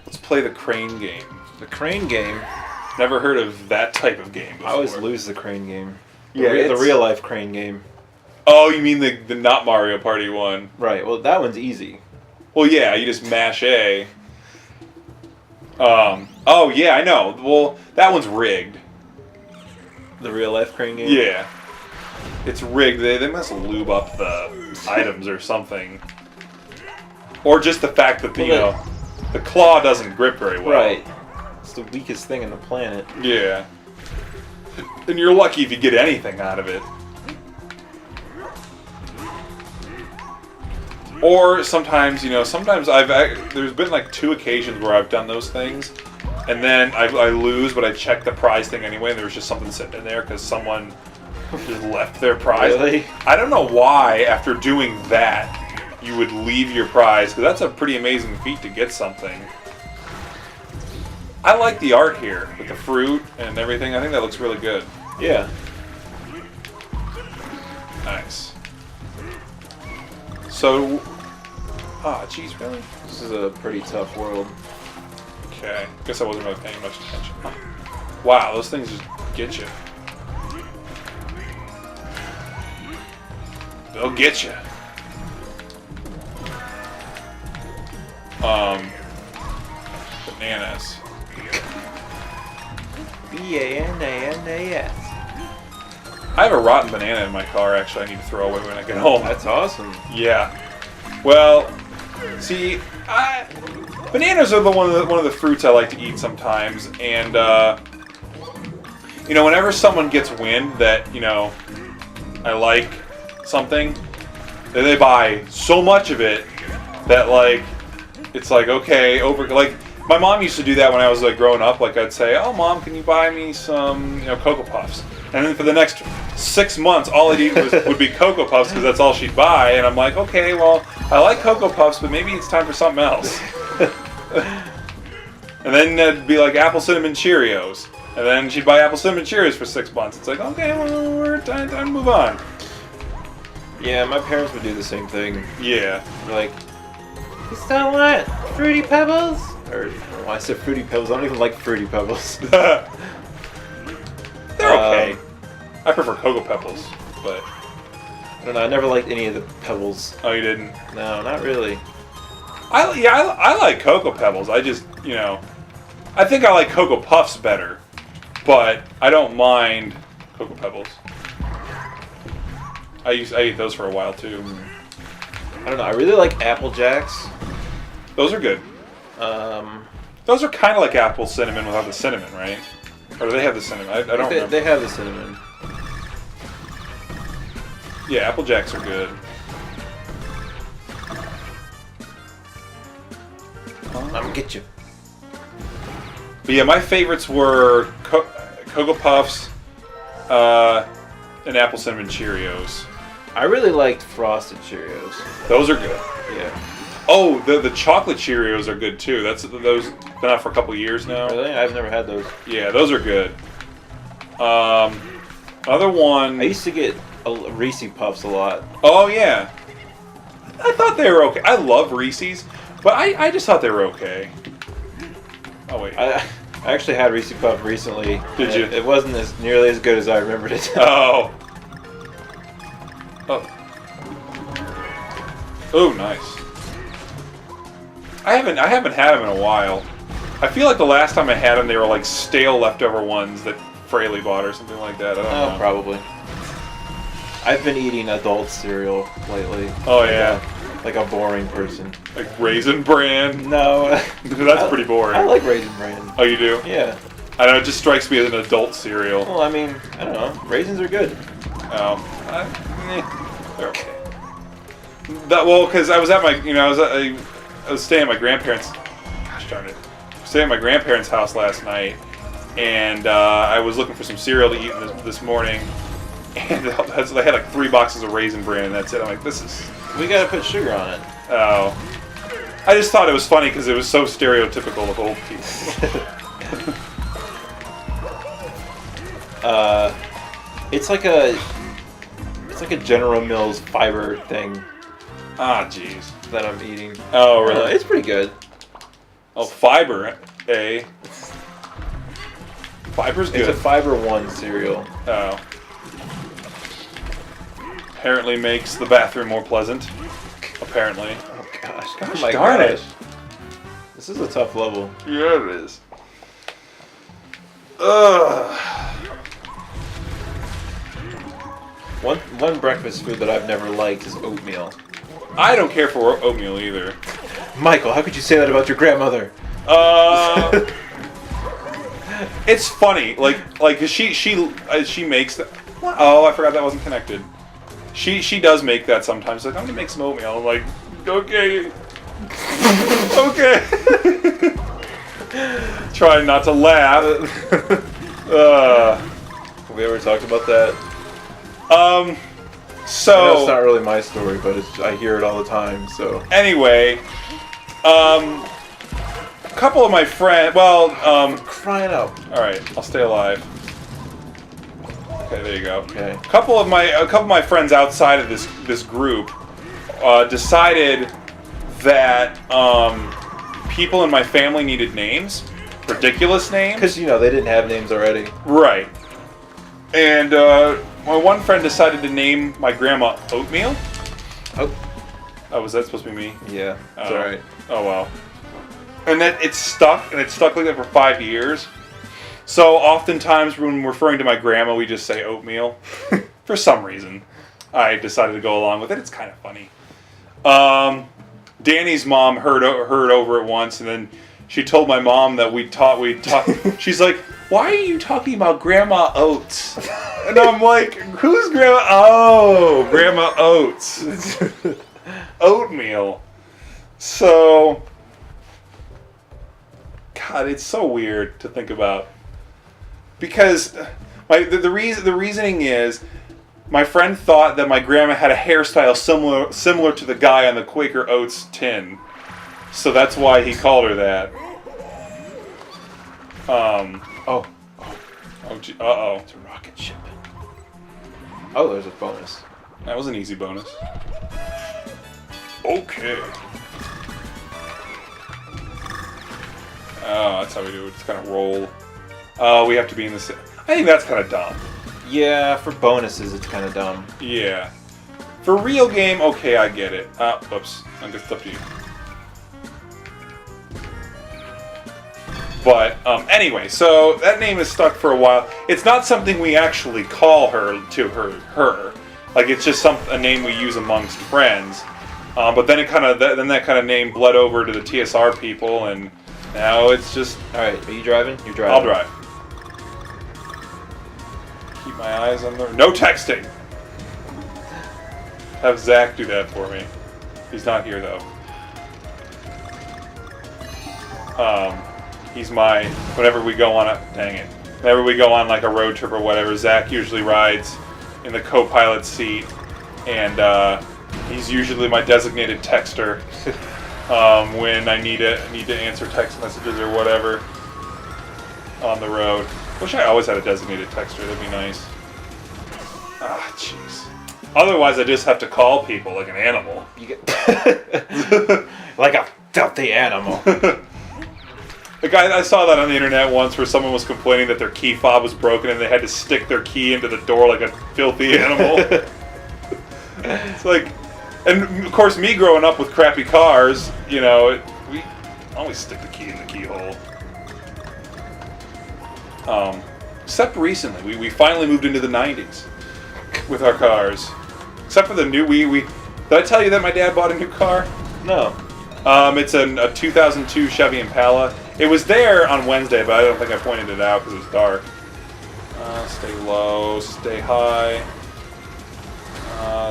Let's play the crane game. The crane game? Never heard of that type of game before. I always lose the crane game. Yeah, The real life crane game. Oh, you mean the not Mario Party one? Right, well that one's easy. Well, yeah, you just mash A. Oh yeah, I know. Well, that one's rigged. The real life crane game? Yeah. It's rigged. They must lube up the items or something. Or just the fact that the claw doesn't grip very well. Right. It's the weakest thing on the planet. Yeah. And you're lucky if you get anything out of it. Or sometimes, there's been like 2 occasions where I've done those things, and then I lose, but I check the prize thing anyway, and there was just something sitting in there because someone just left their prize. Really? I don't know why, after doing that, you would leave your prize, because that's a pretty amazing feat to get something. I like the art here, with the fruit and everything. I think that looks really good. Yeah. Nice. So, jeez, really? This is a pretty tough world. Okay, guess I wasn't really paying much attention. Wow, those things just get you. They'll get you. Bananas. B-A-N-A-N-A-S. I have a rotten banana in my car, actually, I need to throw away when I get home. That's awesome. Yeah. Well, see, bananas are one of the fruits I like to eat sometimes, and whenever someone gets wind that I like something, they buy so much of it that it's okay, my mom used to do that when I was growing up. I'd say, "Oh, Mom, can you buy me some Cocoa Puffs?" And then for the next 6 months, all I'd eat would be Cocoa Puffs because that's all she'd buy. And I'm like, okay, well, I like Cocoa Puffs, but maybe it's time for something else. And then it'd be Apple Cinnamon Cheerios. And then she'd buy Apple Cinnamon Cheerios for 6 months. It's okay, well, we're time to move on. Yeah, my parents would do the same thing. Yeah. You still want Fruity Pebbles? Or, I said Fruity Pebbles. I don't even like Fruity Pebbles. They're okay. I prefer Cocoa Pebbles, but I don't know. I never liked any of the Pebbles. Oh, you didn't? No, not really. I like Cocoa Pebbles. I just, I think I like Cocoa Puffs better, but I don't mind Cocoa Pebbles. I ate those for a while too. I don't know. I really like Apple Jacks. Those are good. Those are kind of like apple cinnamon without the cinnamon, right? Or do they have the cinnamon? I don't remember. They have the cinnamon. Yeah, Apple Jacks are good. I'm gonna get you. But yeah, my favorites were Cocoa Puffs and Apple Cinnamon Cheerios. I really liked Frosted Cheerios. Those are good. Yeah. Oh, the chocolate Cheerios are good too. Those been out for a couple years now. Really? I've never had those. Yeah, those are good. Other one. I used to get Reese's Puffs a lot. Oh yeah. I thought they were okay. I love Reese's, but I just thought they were okay. Oh wait. I actually had Reese's Puff recently. Did you? It wasn't nearly as good as I remembered it. Oh. Oh. Oh, nice. I haven't had them in a while. I feel like the last time I had them, they were stale leftover ones that Fraley bought or something like that. I don't know. Probably. I've been eating adult cereal lately. Oh yeah. Like a boring person. Like Raisin Bran? No. That's pretty boring. I like Raisin Bran. Oh, you do? Yeah. I know, it just strikes me as an adult cereal. Well, I mean, I don't know. Raisins are good. Oh. They're okay. Because I was at my, I was staying at my grandparents', gosh darn it, staying at my grandparents' house last night, and I was looking for some cereal to eat this morning, and they had 3 boxes of Raisin Bran, and that's it. I'm like, this is... We gotta put sugar on it. Oh. I just thought it was funny because it was so stereotypical of old people. It's It's It's like a General Mills fiber thing Ah, jeez. that I'm eating. Oh, really? It's pretty good. Oh, fiber, eh? Fiber's good. It's a Fiber One cereal. Oh. Apparently makes the bathroom more pleasant. Apparently. Oh gosh. Gosh Oh my darn it. gosh. This is a tough level. Yeah, it is. Ugh. One breakfast food that I've never liked is oatmeal. I don't care for oatmeal either. Michael, how could you say that about your grandmother? It's funny, like 'cause she makes that. Oh, I forgot that wasn't connected. She does make that sometimes. Like, I'm gonna make some oatmeal. I'm like, okay, okay. Try not to laugh. Have we ever talked about that? So I know it's not really my story, but I hear it all the time. So anyway, a couple of my friends. Well, crying out. all right, I'll stay alive. Okay, there you go. Okay. A couple of my friends outside of this group decided that people in my family needed names, ridiculous names. Because they didn't have names already. Right. And my one friend decided to name my grandma Oatmeal. Oh. Oh, was that supposed to be me? Yeah. It's Oh. all right. Oh wow. And then it stuck like that for 5 years. So oftentimes when referring to my grandma, we just say Oatmeal. For some reason, I decided to go along with it. It's kind of funny. Danny's mom heard over it once, and then she told my mom that we talk. She's like, "Why are you talking about Grandma Oats?" And I'm like, "Who's Grandma? Oh, Grandma Oats, Oatmeal." So, God, it's so weird to think about. Because the reasoning is, my friend thought that my grandma had a hairstyle similar to the guy on the Quaker Oats tin, so that's why he called her that. Oh, Gee, uh-oh. it's a rocket ship. Oh, there's a bonus. That was an easy bonus. Okay. Oh, that's how we do it. Just kind of roll. Oh, we have to be in the... I think that's kind of dumb. Yeah, for bonuses, it's kind of dumb. Yeah. For real game, okay, I get it. Oops. I guess it's up to you. But, anyway, so that name is stuck for a while. It's not something we actually call her to her. Like, it's just a name we use amongst friends. But then that kind of name bled over to the TSR people, and now it's just... Alright, are you driving? You're driving. I'll drive. Keep my eyes on the... No texting! Have Zach do that for me. He's not here, though. He's my... Whenever we go on a... Dang it. Whenever we go on, like, a road trip or whatever, Zach usually rides in the co-pilot seat. And, he's usually my designated texter. When I need to answer text messages or whatever on the road. Wish I always had a designated texter. That'd be nice. Ah, jeez. Otherwise, I just have to call people like an animal. You get like a filthy animal. Like I saw that on the internet once, where someone was complaining that their key fob was broken and they had to stick their key into the door like a filthy animal. It's like, and of course, me growing up with crappy cars, we always stick the key in the keyhole. Except recently, we finally moved into the 90s with our cars. Except for the new, did I tell you that my dad bought a new car? No. It's a 2002 Chevy Impala. It was there on Wednesday, but I don't think I pointed it out because it was dark. Stay low, stay high.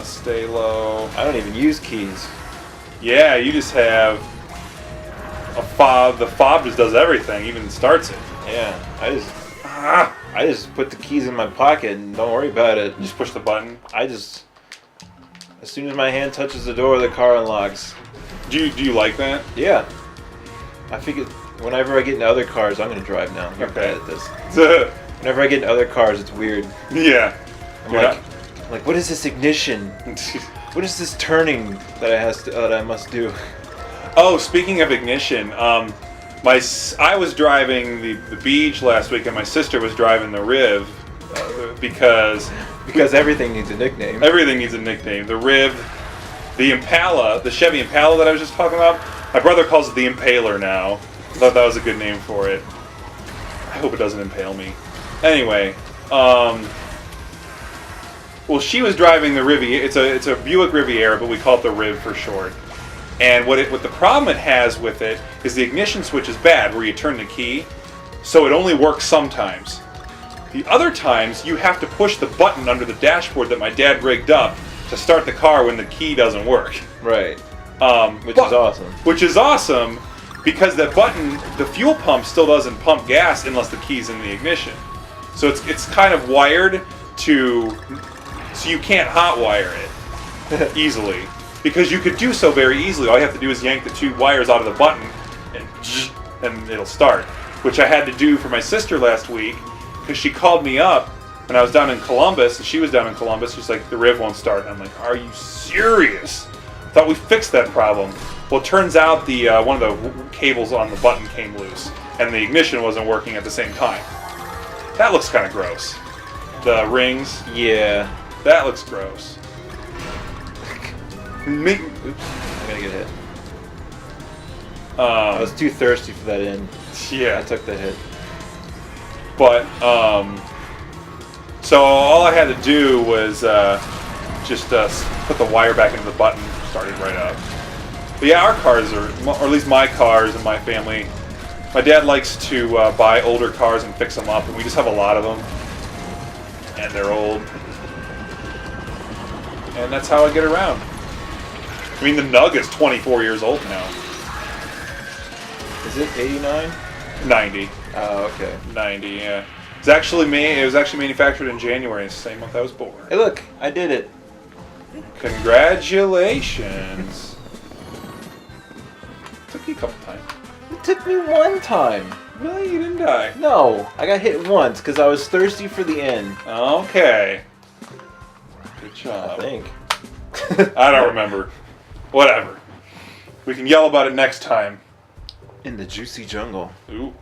Stay low. I don't even use keys. Yeah, you just have a fob. The fob just does everything, even starts it. Yeah, I just put the keys in my pocket and don't worry about it. Just push the button. As soon as my hand touches the door, the car unlocks. Do you like that? Yeah. I figured whenever I get into other cars, I'm gonna drive now. You're Okay. bad at this. Whenever I get into other cars, it's weird. Yeah. I'm You're like, Like, what is this ignition? What is this turning that I must do? Oh, speaking of ignition, I was driving the Beach last week, and my sister was driving the Riv because everything needs a nickname. Everything needs a nickname. The Riv, the Impala, the Chevy Impala that I was just talking about. My brother calls it the Impaler now. I thought that was a good name for it. I hope it doesn't impale me. Anyway, well, she was driving the Riviera. It's a Buick Riviera, but we call it the Riv for short. And what the problem it has with it is the ignition switch is bad, where you turn the key, so it only works sometimes. The other times you have to push the button under the dashboard that my dad rigged up to start the car when the key doesn't work. Right. Which is awesome. Which is awesome because that button, the fuel pump still doesn't pump gas unless the key's in the ignition. So it's kind of wired so you can't hotwire it easily. Because you could do so very easily. All you have to do is yank the two wires out of the button and it'll start. Which I had to do for my sister last week because she called me up when I was down in Columbus, and she was down in Columbus. She's like, the Riv won't start. And I'm like, are you serious? I thought we fixed that problem. Well, it turns out the one of the cables on the button came loose, and the ignition wasn't working at the same time. That looks kind of gross. The rings. Yeah. That looks gross. Oops, I'm gonna get hit. I was too thirsty for that in. Yeah. I took the hit. But, so all I had to do was just put the wire back into the button, started right up. But yeah, our cars or at least my cars and my family, my dad likes to buy older cars and fix them up, and we just have a lot of them. And they're old. And that's how I get around. I mean, the Nug is 24 years old now. Is it 89? 90. Oh, okay. 90, yeah. It was actually manufactured in January, the same month I was born. Hey, look, I did it. Congratulations. Took you a couple times. It took me one time. Really? You didn't die? No, I got hit once because I was thirsty for the end. Okay. Good job. I think. I don't remember. Whatever. We can yell about it next time. In the juicy jungle. Ooh.